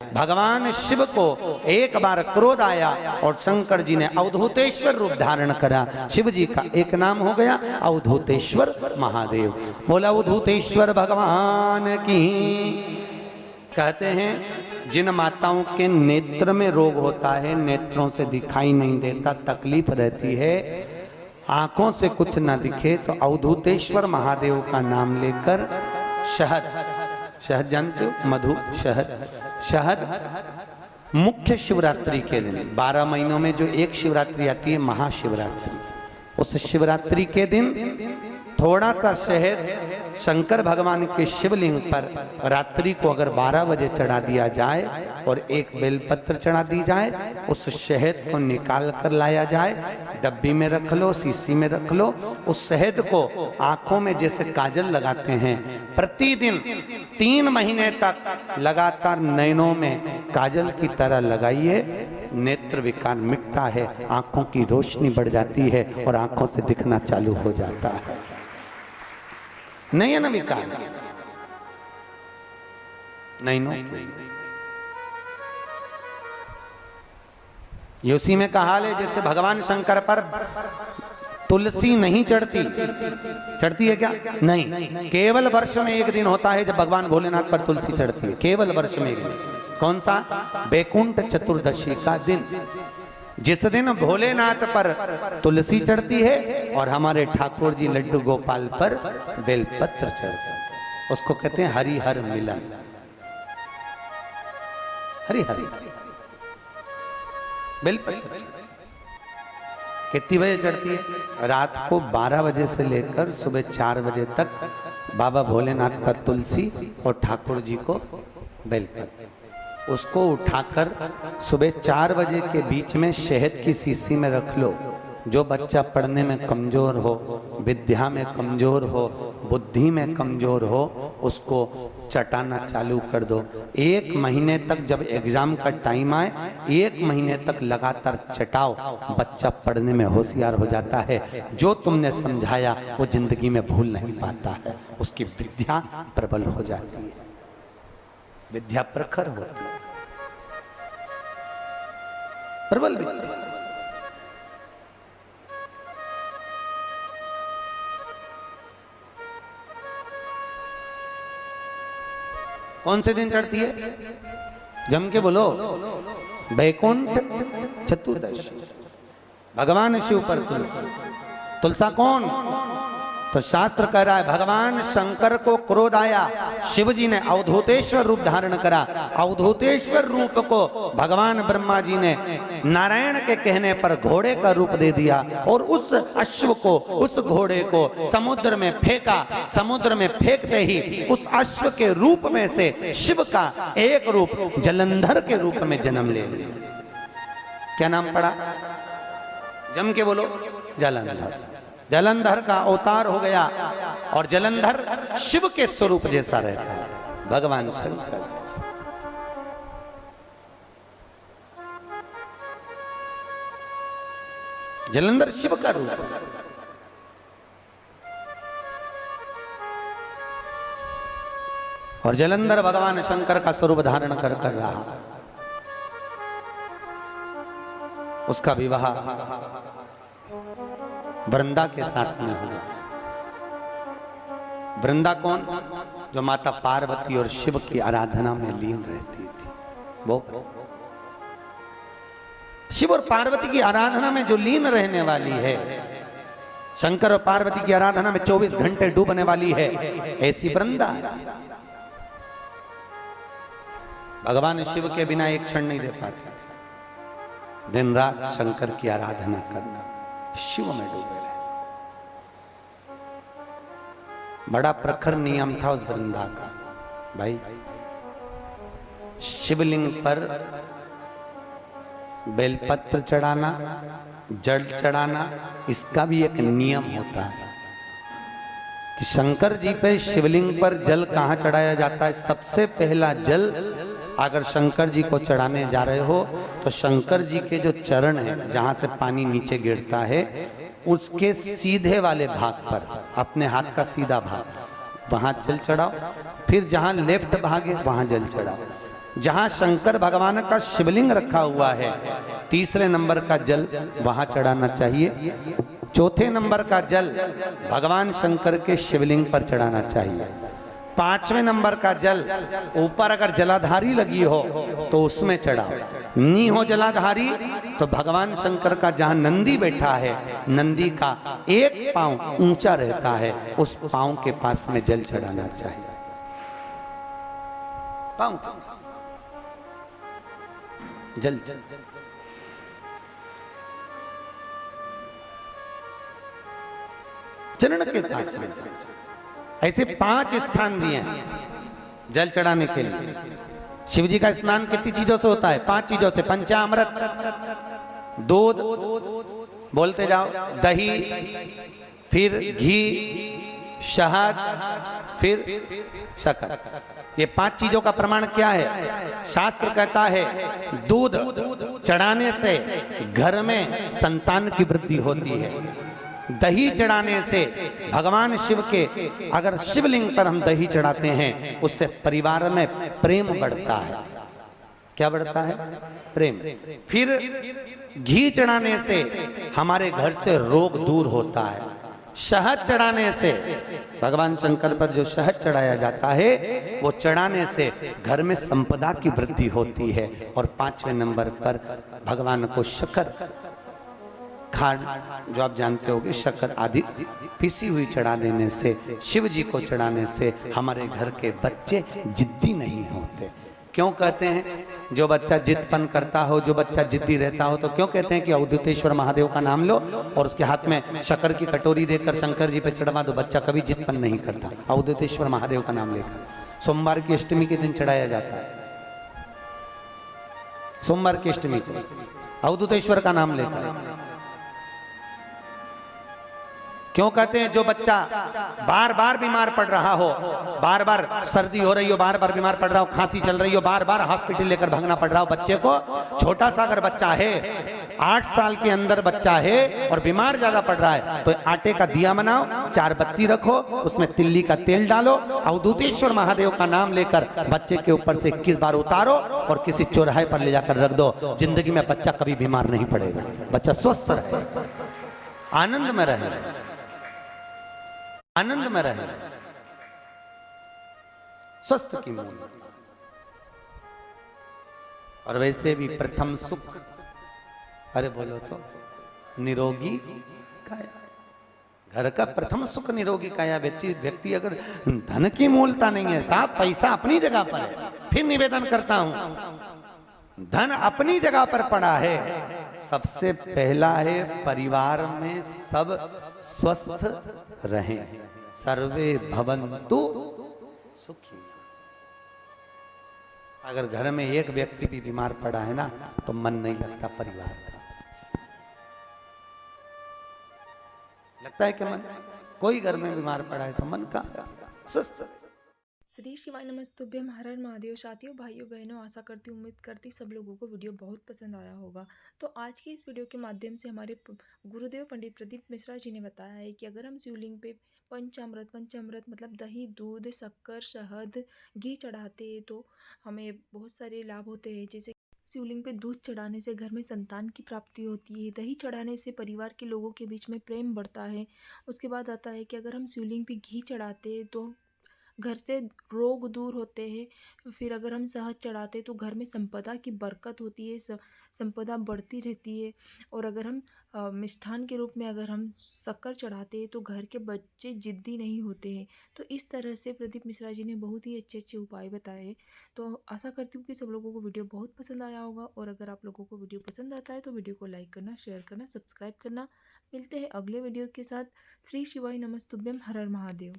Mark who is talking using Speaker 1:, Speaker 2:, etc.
Speaker 1: भगवान शिव को एक बार क्रोध आया और शंकर जी ने अवधूतेश्वर रूप धारण करा। शिव जी का एक नाम हो गया अवधूतेश्वर महादेव। बोला अवधूतेश्वर भगवान की। कहते हैं जिन माताओं के नेत्र में रोग होता है, नेत्रों से दिखाई नहीं देता, तकलीफ रहती है, आंखों से कुछ ना दिखे, तो अवधूतेश्वर महादेव का नाम लेकर शहद जानते हो, मधु शहद मुख्य शिवरात्रि के दिन 12 महीनों में जो एक शिवरात्रि आती है महाशिवरात्रि, उस शिवरात्रि के दिन थोड़ा सा शहद शंकर भगवान के शिवलिंग पर रात्रि को अगर 12 बजे चढ़ा दिया जाए और एक बेलपत्र चढ़ा दी जाए, उस शहद को निकाल कर लाया जाए, डब्बी में रख लो, शीशी में रख लो। उस शहद को आंखों में जैसे काजल लगाते हैं, प्रतिदिन 3 महीने तक लगातार नयनों में काजल की तरह लगाइए। नेत्र विकार मिटता है, आंखों की रोशनी बढ़ जाती है और आंखों से दिखना चालू हो जाता है। नयन विकार नयनों ये उसी में कहा है जैसे भगवान शंकर पर तुलसी नहीं चढ़ती है क्या? नहीं, केवल वर्ष में एक दिन होता है जब भगवान भोलेनाथ पर तुलसी चढ़ती है, केवल वर्ष में एक दिन। कौन सा? बैकुंठ चतुर्दशी का दिन, जिस दिन भोलेनाथ पर तुलसी चढ़ती है और हमारे ठाकुर जी लड्डू गोपाल पर बेलपत्र चढ़ता है। उसको कहते हैं हरिहर मिलन। हरिहर बेलपत्र कितनी बजे चढ़ती है? रात को 12 बजे से लेकर सुबह 4 बजे तक बाबा भोलेनाथ पर तुलसी और ठाकुर जी को बेलपत्र। उसको उठाकर सुबह 4 बजे के बीच में शहद की शीशी में रख लो। जो बच्चा पढ़ने में कमजोर हो, विद्या में कमजोर हो, बुद्धि में कमजोर हो, उसको चटाना चालू कर दो। 1 महीने तक, जब एग्जाम का टाइम आए, 1 महीने तक लगातार चटाओ, बच्चा पढ़ने में होशियार हो जाता है। जो तुमने समझाया वो जिंदगी में भूल नहीं पाता है, उसकी विद्या प्रबल हो जाती है, विद्या प्रखर होती है, प्रबल विद्या। कौन से दिन चढ़ती है? जम के बोलो। बैकुंठ चतुर्दशी, भगवान शिव पर तुलसी। तुलसा कौन? तो शास्त्र कह रहा है भगवान शंकर को क्रोध आया, शिव जी ने अवधूतेश्वर रूप धारण करा। अवधूतेश्वर रूप को भगवान ब्रह्मा जी ने नारायण के कहने पर घोड़े का रूप दे दिया और उस अश्व को, उस घोड़े को समुद्र में फेंका। समुद्र में फेंकते ही उस अश्व के रूप में से शिव का एक रूप जलंधर के रूप में जन्म ले लिया। क्या नाम पड़ा? जम के बोलो। जलंधर। जलंधर का अवतार हो गया और जलंधर शिव के स्वरूप जैसा रहता है, भगवान शंकर। जलंधर शिव का रूप, और जलंधर भगवान शंकर का स्वरूप धारण कर रहा। उसका विवाह वृंदा के साथ में हुआ। वृंदा कौन? जो माता पार्वती और शिव की आराधना में लीन रहती थी। वो शिव और पार्वती की आराधना में जो लीन रहने वाली है, शंकर और पार्वती की आराधना में 24 घंटे डूबने वाली है, ऐसी वृंदा। भगवान शिव के बिना एक क्षण नहीं दे पाते, दिन रात शंकर की आराधना करना, शिव में डूबे रहे। बड़ा प्रखर नियम था उस वृंदा का। भाई शिवलिंग पर बेलपत्र चढ़ाना, जल चढ़ाना, इसका भी एक नियम होता है कि शंकर जी पे शिवलिंग पर जल कहाँ चढ़ाया जाता है। सबसे पहला जल अगर शंकर जी को चढ़ाने जा रहे हो तो शंकर जी के जो चरण है, जहां से पानी नीचे गिरता है, उसके सीधे वाले भाग पर, अपने हाथ का सीधा भाग, वहां जल चढ़ाओ। फिर जहां लेफ्ट भाग है वहां जल चढ़ाओ। जहां शंकर भगवान का शिवलिंग रखा हुआ है, तीसरे नंबर का जल वहां चढ़ाना चाहिए। चौथे नंबर का जल भगवान शंकर के शिवलिंग पर चढ़ाना चाहिए। पांचवें नंबर का जल ऊपर अगर जलाधारी लगी हो तो उसमें चढ़ाओ, नहीं हो जलाधारी तो भगवान शंकर का जहां नंदी बैठा है, नंदी का एक पांव ऊंचा रहता है, उस पांव के पास में जल चढ़ाना चाहिए। पांव जल जल चरण के पास में। ऐसे 5 स्थान दिए हैं जल चढ़ाने के लिए। शिव जी का स्नान कितनी चीजों से होता है? 5 चीजों से। पंचामृत, दूध, बोलते जाओ, दही, फिर घी, शहद, फिर शक्कर। ये 5 चीजों का प्रमाण क्या है? शास्त्र कहता है दूध चढ़ाने से घर में संतान की वृद्धि होती है। दही चढ़ाने से भगवान शिव के, अगर शिवलिंग पर हम दही चढ़ाते हैं, उससे परिवार में प्रेम बढ़ता है। क्या बढ़ता है? प्रेम। फिर घी चढ़ाने से हमारे घर से रोग दूर होता है। शहद चढ़ाने से, भगवान शंकर पर जो शहद चढ़ाया जाता है, वो चढ़ाने से घर में संपदा की वृद्धि होती है। और 5वें नंबर पर भगवान को शक्कर, खांड जो आप जानते होंगे, शक्कर आदि पीसी हुई चढ़ा देने से, शिव जी को चढ़ाने से हमारे घर के बच्चे जिद्दी नहीं होते। क्यों कहते हैं? जो बच्चा जिद्दपन करता हो, जो बच्चा जिद्दी रहता हो, तो क्यों कहते हैं कि अवधूतेश्वर महादेव का नाम लो और उसके हाथ में शक्कर की कटोरी देकर शंकर जी पे चढ़वा दो, बच्चा कभी जिद्दपन नहीं करता। अवधूतेश्वर महादेव का नाम लेकर सोमवार की अष्टमी के दिन चढ़ाया जाता है। सोमवार की अष्टमी को अवधूतेश्वर का नाम लेकर। क्यों कहते हैं? जो बच्चा बार बार बीमार पड़ रहा हो, बार बार सर्दी हो रही हो, बार बार बीमार पड़ रहा हो, खांसी चल रही हो, बार बार हॉस्पिटल लेकर भागना पड़ रहा हो बच्चे को, छोटा सा अगर बच्चा है, 8 साल के अंदर बच्चा है और बीमार ज्यादा पड़ रहा है, तो आटे का दिया बनाओ, 4 बत्ती रखो, उसमें तिल्ली का तेल डालो, अवधूतेश्वर महादेव का नाम लेकर बच्चे के ऊपर से 21 बार उतारो और किसी चौराहे पर ले जाकर रख दो। जिंदगी में बच्चा कभी बीमार नहीं पड़ेगा, बच्चा स्वस्थ रहे, आनंद में रहे, आनंद में रहे, स्वस्थ की मूल। और वैसे भी प्रथम सुख, अरे बोलो तो, निरोगी काया। घर का प्रथम सुख निरोगी काया। व्यक्ति अगर धन की मूलता नहीं है, साहब पैसा अपनी जगह पर है, फिर निवेदन करता हूं, धन अपनी जगह पर पड़ा है। सबसे पहला है परिवार में सब स्वस्थ रहें, सर्वे भवन्तु सुखी। अगर घर में एक व्यक्ति भी बीमार पड़ा है ना, तो मन नहीं लगता परिवार का। लगता है कि मन, कोई घर में बीमार पड़ा है तो मन कहाँ स्वस्थ।
Speaker 2: श्री शिवाय नमस्तुभ्यम, हर हर महादेव। साथियों, भाइयों बहनों, आशा करती उम्मीद करती सब लोगों को वीडियो बहुत पसंद आया होगा। तो आज की इस वीडियो के माध्यम से हमारे गुरुदेव पंडित प्रदीप मिश्रा जी ने बताया है कि अगर हम शिवलिंग पे पंचामृत मतलब दही, दूध, शक्कर, शहद, घी चढ़ाते हैं तो हमें बहुत सारे लाभ होते हैं। जैसे शिवलिंग पे दूध चढ़ाने से घर में संतान की प्राप्ति होती है, दही चढ़ाने से परिवार के लोगों के बीच में प्रेम बढ़ता है। उसके बाद आता है कि अगर हम शिवलिंग पे घी चढ़ाते हैं तो घर से रोग दूर होते हैं। फिर अगर हम शहद चढ़ाते तो घर में संपदा की बरकत होती है, संपदा बढ़ती रहती है। और अगर हम मिष्ठान के रूप में अगर हम शक्कर चढ़ाते हैं तो घर के बच्चे जिद्दी नहीं होते हैं। तो इस तरह से प्रदीप मिश्रा जी ने बहुत ही अच्छे अच्छे उपाय बताए। तो आशा करती हूँ कि सब लोगों को वीडियो बहुत पसंद आया होगा। और अगर आप लोगों को वीडियो पसंद आता है तो वीडियो को लाइक करना, शेयर करना, सब्सक्राइब करना। मिलते हैं अगले वीडियो के साथ। श्री शिवाय नमस्तुभ्यम, हर हर महादेव।